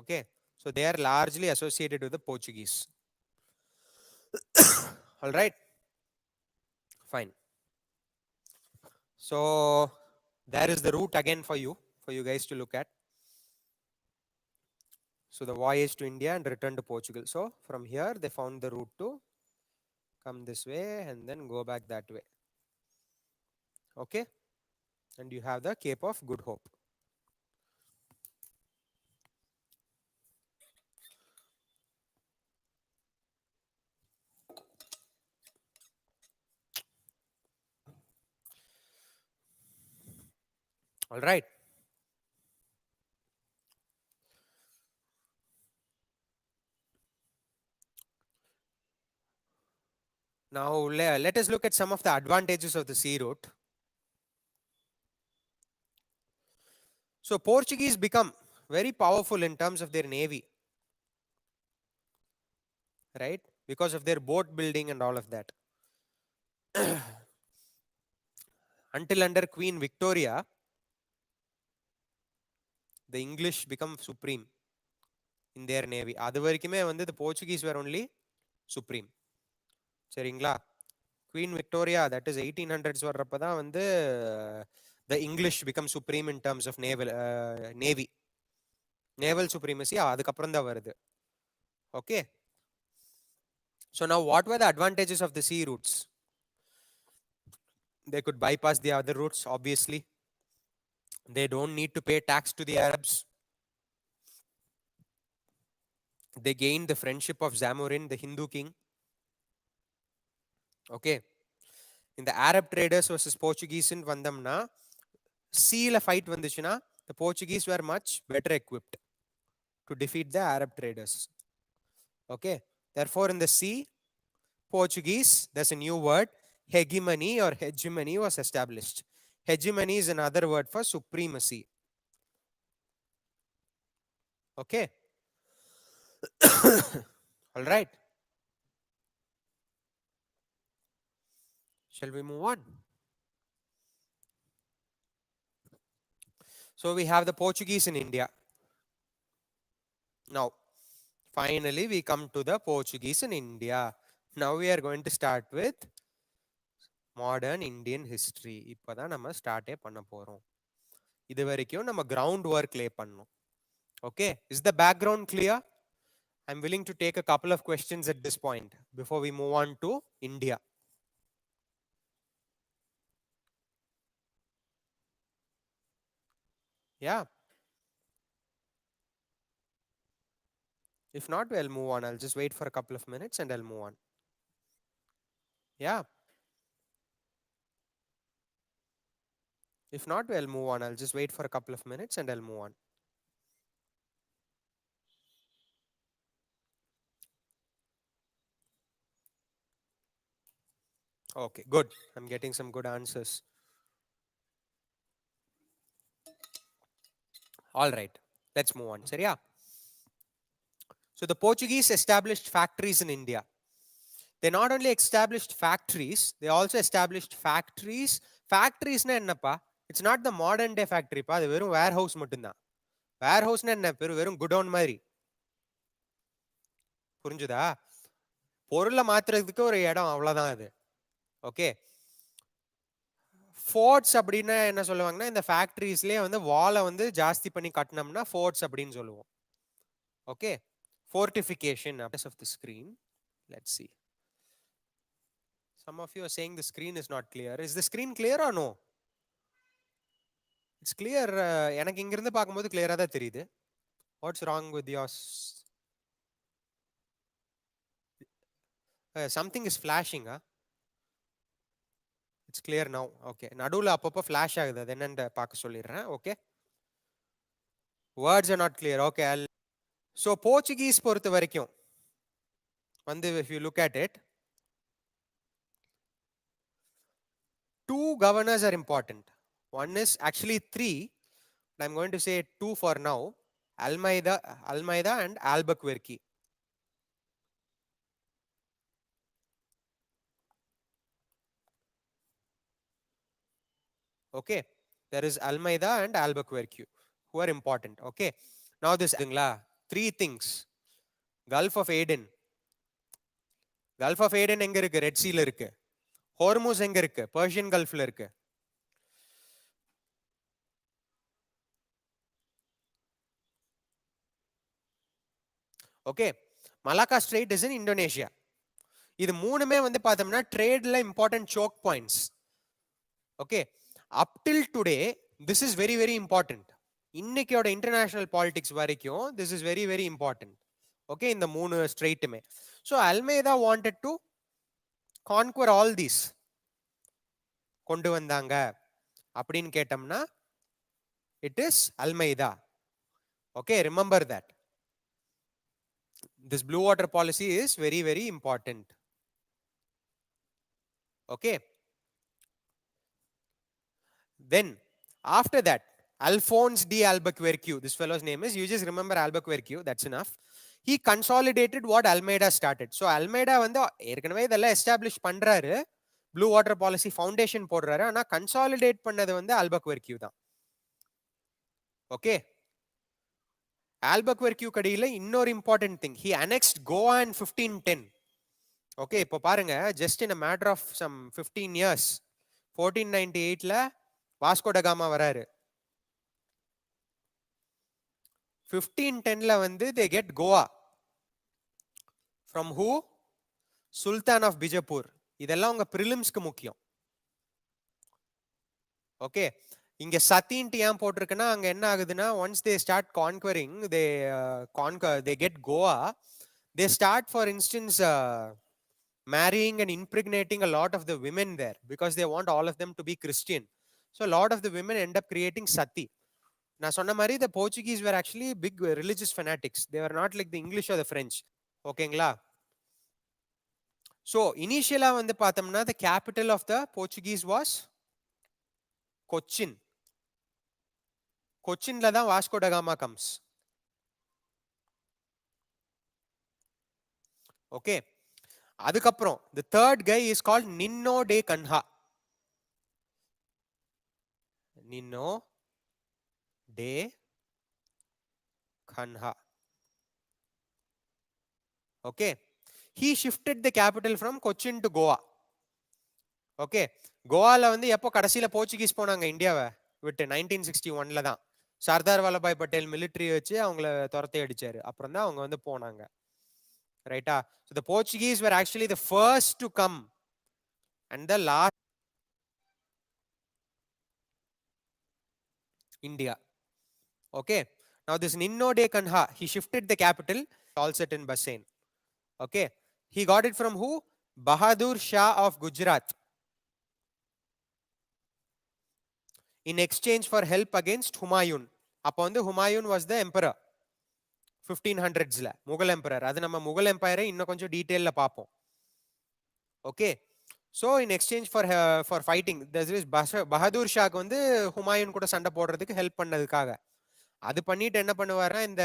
Okay, so they are largely associated with the Portuguese. All right, fine. So there is the route again for you guys to look at. So the voyage to India and return to Portugal. So from here they found the route to come this way and then go back that way. Okay, and you have the Cape of Good Hope. All right. Now let us look at some of the advantages of the sea route. So Portuguese become very powerful in terms of their navy, right? Because of their boat building and all of that. Until under Queen Victoria, the English become supreme in their navy. அது வரைக்குமே வந்து the Portuguese were only supreme. சரிங்களா? Queen Victoria, that is 1800s வர்றப்ப தான் வந்து the English become supreme in terms of navy. Naval supremacy அதுக்கப்புறம் தான் வருது. Okay. So now what were the advantages of the sea routes? They could bypass the other routes, obviously. They don't need to pay tax to the Arabs. They gained the friendship of Zamorin, the Hindu king. Okay. In the Arab traders versus Portuguese in Vandamna, sea fight vanduchuna, the Portuguese were much better equipped to defeat the Arab traders. Okay. Therefore, in the sea, Portuguese, there's a new word, hegemony or hegemony was established. Hegemony is another word for supremacy. Okay. All right. Shall we move on? So we have the Portuguese in India. Now, finally, we come to the Portuguese in India. Now we are going to start with modern Indian history. இப்பதான் நம்ம ஸ்டார்ட்டே பண்ண போறோம். இது வரைக்கும் நம்ம ground work lay பண்ணோம். Okay, is the background clear? I'm willing to take a couple of questions at this point before we move on to India. Yeah. If not, we'll move on. I'll just wait for a couple of minutes and I'll move on. Yeah. If not, we'll move on. I'll just wait for a couple of minutes and I'll move on. Okay, good. I'm getting some good answers. All right, let's move on. Seriya? So the Portuguese established factories in India. They not only established factories, they also established factories. Factories na ennappa? It's not the modern day factory pa, அது வெறும் warehouse மட்டும்தான். Warehouse na என்ன பேரு வெறும் godown மாதிரி. புரிஞ்சுதா? பொருளை மாத்துறதுக்கு ஒரு இடம் அவ்வளவுதான் அது. ஓகே. ஃபோர்ட்ஸ் அப்படின்னா என்ன சொல்லுவாங்கன்னா இந்த ஃபேக்டரிஸ்லயே வந்து வாலை வந்து ஜாஸ்தி பண்ணி கட்டினோம்னா ஃபோர்ட்ஸ் அப்படின்னு சொல்லுவோம். Okay. Fortification of the screen. Let's see. Some of you are saying the screen is not clear. Is the screen clear or no? It's clear. எனக்கு இங்க இருந்து பார்க்கும்போது clear-ஆ தான் தெரியுது. What's wrong with yours? Something is flashing, huh? It's clear now. Okay. நடுவுல அப்பப்போ flash ஆகுது. அது என்னன்னு பார்க்க சொல்லிடுறேன். Okay. Words are not clear. Okay. So Portuguese பொறுத்த வரைக்கும் if you look at it, two governors are important. One is actually three, but I'm going to say two for now. Almeida and Albuquerque. Okay, there is Almeida and Albuquerque who are important. Okay, now this three things. Gulf of Aden. Gulf of Aden எங்க இருக்கு? Red Sea ல இருக்கு. Hormuz எங்க இருக்கு? Persian Gulf ல இருக்கு. Okay, Malacca strait is in Indonesia. இது மூணுமே வந்து பார்த்தோம்னா ட்ரேட்ல important choke points. Okay, up till today this is very very important. இன்னைக்கோட இன்டர்நேஷனல் பாலிடிக்ஸ் வரைக்கும் this is very very important. Okay, இந்த மூணு ஸ்ட்ரெயிட்டுமே. So Almeida wanted to conquer all these. கொண்டு வந்தாங்க அப்படின்னு கேட்டோம்னா it is Almeida. Okay, remember that. This blue water policy is very very important. Okay, then after that Alphonse D Albuquerque, this fellow's name is, you just remember Albuquerque, that's enough. He consolidated what Almeida started. So Almeida வந்து ஏற்கனவே இதெல்லாம் establish பண்றாரு, blue water policy foundation போடுறாரு. ஆனா consolidate பண்ணது வந்து ஆல்பக்வெர்க்யூ தான். Okay, Albuquerque கடையில இன்னொரு important thing, he annexed Goa in 1510. Okay, இப்போ பாருங்க, just in a matter of some 15 years 1498ல வாஸ்கோ ட காமா வராரு. 1510ல வந்து they get Goa from who? Sultan of Bijapur. இதெல்லாம் உங்க பிரிலிம்ஸ்க்கு முக்கியம். ஓகே, இங்க சத்தின்ட்டு ஏன் போட்டிருக்குன்னா அங்க என்ன ஆகுதுன்னா once they start conquering, they get Goa, they start for instance marrying and impregnating a lot of the women there because they want all of them to be Christian. So a lot of the women end up creating sati. நான் சொன்ன மாதிரி the Portuguese were actually big religious fanatics. They were not like the English or the French. ஓகேங்களா? So initially வந்து பார்த்தோம்னா the capital of the Portuguese was Cochin. கொச்சின்ல தான் Vasco da gamma comes. Okay, அதுக்கப்புறம் the third guy is called Ninno de Kanha. Ninno de Kanha. Okay, he shifted the capital from Cochin to Goa. Okay, கோவால வந்து எப்போ கடைசியில Portuguese போனாங்க இந்தியாவை விட்டு? 1961ல தான். சர்தார் வல்லபாய் பட்டேல் மிலிட்டரி வச்சு அவங்கள துரத்தி அடிச்சாரு. அப்புறம் தான் அவங்க வந்து போனாங்க. ரைட்டா? So the Portuguese were actually the first to come and the last India. Okay, now this Ninno de Kanha, he shifted the capital, all set in Bassein. Okay, he got it from who? Bahadur Shah of Gujarat in exchange for help against Humayun. அப்போ வந்து Humayun was the emperor 1500sல, Mughal emperor. அது நம்ம முகல் எம்பையரை இன்னும் கொஞ்சம் டீடைல்ல பார்ப்போம். Okay, so in exchange for fighting Bahadur ஷாக்கு வந்து ஹுமாயூன் கூட சண்டை போடுறதுக்கு ஹெல்ப் பண்ணதுக்காக அது பண்ணிட்டு என்ன பண்ணுவாருன்னா இந்த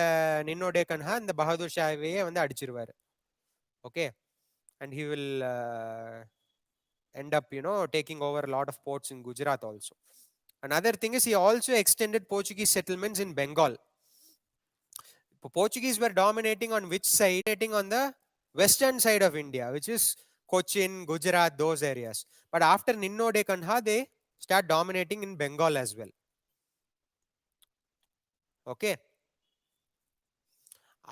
நின்னோ டே கன்ஹா இந்த பஹதூர் ஷாவையே வந்து அடிச்சிருவாரு. Okay, and he will end up taking over a lot of ports in Gujarat also. Another thing is he also extended Portuguese settlements in Bengal. Portuguese were dominating on which side? Dominating on the western side of India, which is Cochin, Gujarat, those areas. But after Ninno de Kanha, they start dominating in Bengal as well. Okay,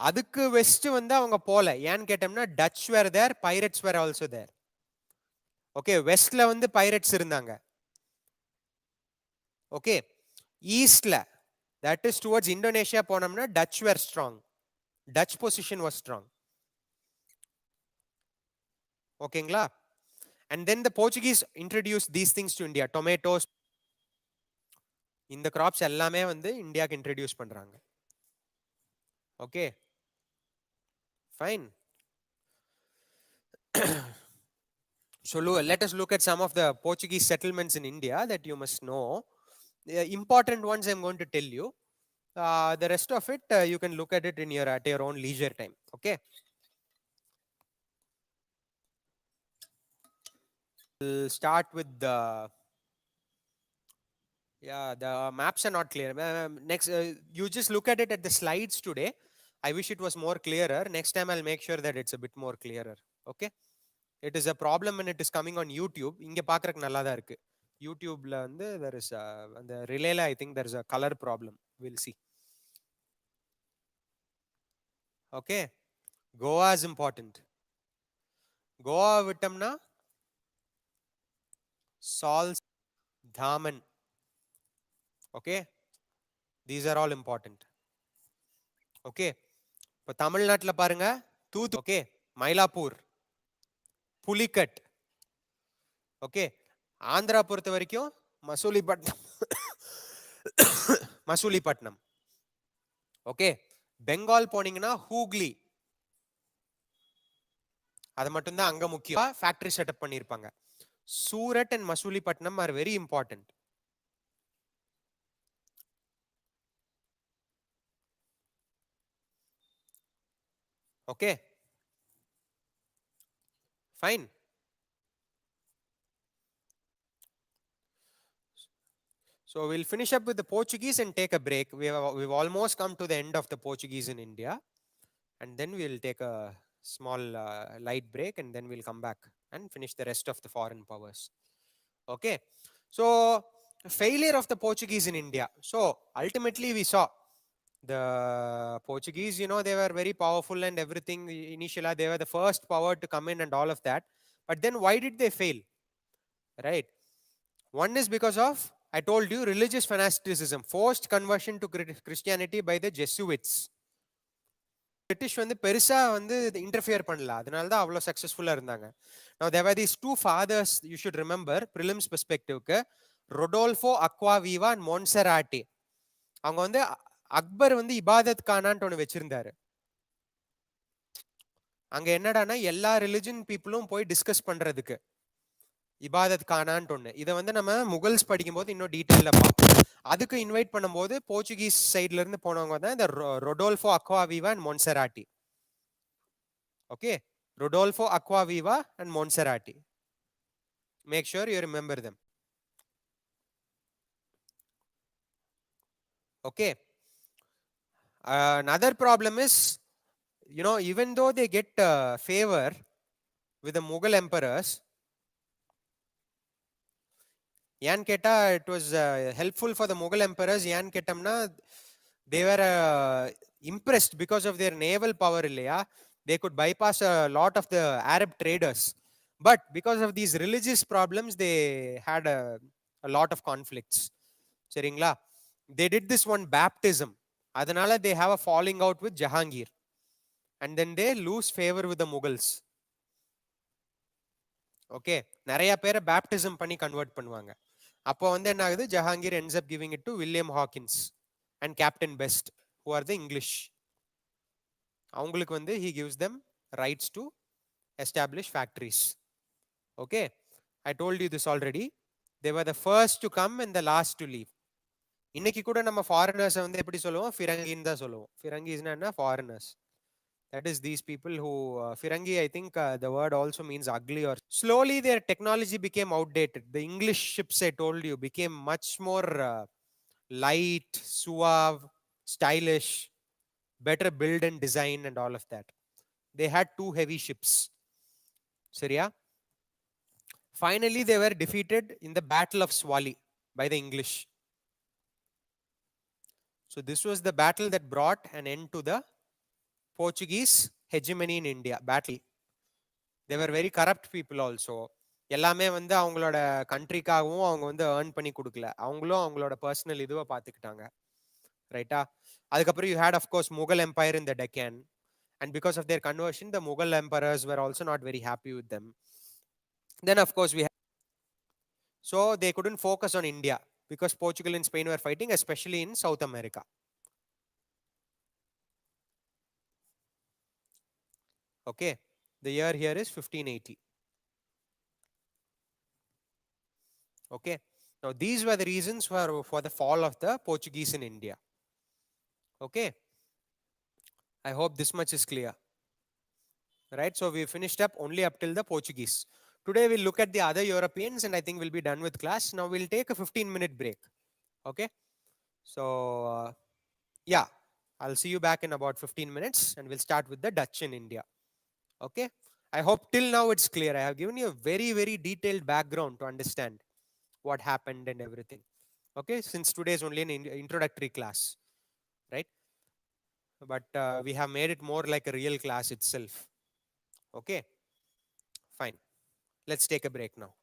அதுக்கு west வந்து அவங்க போல. ஏன்னு கேட்டோம்னா Dutch were there, pirates were also there. Okay, வெஸ்ட்ல வந்து pirates இருந்தாங்க. Okay, ஈஸ்ட்ல தட் இஸ் டுவர்ட்ஸ் இந்தோனேஷியா போனோம்னா Dutch were strong. Dutch position was strong. ஓகேங்களா? and then the Portuguese introduced these things to India. Tomatoes, இந்த crops எல்லாமே வந்து இந்தியாக்கு introduce பண்றாங்க. Okay, fine. So let us look at some of the Portuguese settlements in India that you must know. The important ones I'm going to tell you. The rest of it you can look at it in your at your own leisure time. Okay. We'll start with the the maps are not clear. Next, you just look at it at the slides today. I wish it was more clearer. Next time I'll make sure that it's a bit more clearer. Okay. It is a problem when it is coming on YouTube. இங்க பார்க்கறதுக்கு நல்லா தான் இருக்கு. YouTubeல வந்து there is அந்த ரிலேல I think there is a color problem. We'll see. Okay. Goa is important. Goa விட்டோம்னா Salts, Daman. Okay. These are all important. Okay. இப்போ தமிழ்நாட்டுல பாருங்க தூத்து. ஓகே. மயிலாப்பூர், புலிக்கட். ஓகே. ஆந்திரா பொறுத்த வரைக்கும் மசூலிப்பட்டினம். மசூலிப்பட்டினம். ஓகே. பெங்கால் போனீங்கன்னா ஹூக்லி. அது மட்டும் தான் அங்க முக்கியம். ஃபேக்டரி செட்டப் பண்ணிருப்பாங்க. Surat and Masulipatnam are very important. Okay. Fine. So we'll finish up with the Portuguese and take a break. We've almost come to the end of the Portuguese in India, and then we'll take a small light break, and then we'll come back and finish the rest of the foreign powers. Okay. So failure of the Portuguese in India. So ultimately we saw the Portuguese, you know, they were very powerful and everything. Initially they were the first power to come in and all of that. But then why did they fail? Right. One is because of, I told you, religious fanaticism, forced conversion to Christianity by the Jesuits. British வந்து பெருசா வந்து interfere பண்ணல, அதனால தான் அவ்வளோ சக்சஸ்ஃபுல்லா இருந்தாங்க. Now there were these two fathers you should remember prelims perspective-க்கு, ரொடோல்ஃபோ அக்வாவிவா and மொன்செராட்டி. அவங்க வந்து அக்பர் வந்து இபாதத் கானான்ட்டு ஒன்று வச்சிருந்தாரு. அங்க என்னடானா எல்லா ரிலிஜன் பீப்புளும் போய் டிஸ்கஸ் பண்றதுக்கு இபாதத் கானான்ட்டு ஒன்று. இதை வந்து நம்ம முகல்ஸ் படிக்கும்போது இன்னும் டீட்டெயில பார்ப்போம். அதுக்கு இன்வைட் பண்ணும்போது போர்ச்சுகீஸ் சைட்ல இருந்து போனவங்க தான் இந்த Rodolfo Acquaviva and Monserrate. Okay. Rodolfo Acquaviva and Monserrati. Make sure you remember them. Okay. Another problem is, you know, even though they get favor with the Mughal emperors, Yan Keta, it was helpful for the Mughal emperors. Yan Ketamna, they were impressed because of their naval power. They could bypass a lot of the Arab traders. But because of these religious problems, they had a lot of conflicts. Seringla, they did this one baptism. Adanala they have a falling out with Jahangir. And then they lose favor with the Mughals. Okay. Naraya pera baptism pani convert பண்ணுவாங்க. அப்போ வந்து என்ன ஆகுது, Jahangir ends up giving it to William Hawkins and Captain Best, who are the English. அவங்களுக்கு வந்து he gives them rights to establish factories. Okay. I told you this already. They were the first to come and the last to leave. இன்னைக்கு கூட நம்ம foreigners வந்து எப்படி சொல்லுவோம், ஃபிரங்கின்னு தான் சொல்லுவோம். ஃபிரங்கிஸ்னா என்ன, foreigners. That is these people who Firangi, I think the word also means ugly. Or slowly their technology became outdated. The English ships, I told you, became much more light, suave, stylish, better build and design and all of that. They had two heavy ships. Syria. Finally, they were defeated in the Battle of Swali by the English. So this was the battle that brought an end to the Portuguese hegemony in India. Battle. They were very corrupt people also. எல்லாமே வந்து அவங்களோட கண்ட்ரிக்காகவும் அவங்க வந்து earn பண்ணி கொடுக்கல, அவங்களும் அவங்களோட personal இதுவை பார்த்துக்கிட்டாங்க. ரைட்டா. அதுக்கப்புறம் you had of course Mughal empire in the Deccan, and because of their conversion the Mughal emperors were also not very happy with them. Then of course we had, so they couldn't focus on India because Portugal and Spain were fighting, especially in South America. Okay. The year here is 1580. Okay. Now these were the reasons for the fall of the Portuguese in India. Okay. I hope this much is clear. Right. So we finished up only up till the Portuguese. Today we'll look at the other Europeans and I think we'll be done with class. Now we'll take a 15-minute break. Okay. So yeah, I'll see you back in about 15 minutes and we'll start with the Dutch in India. Okay. I hope till now it's clear. I have given you a very, very detailed background to understand what happened and everything. Okay. Since today is only an introductory class, right? But we have made it more like a real class itself. Okay. Fine. Let's take a break now.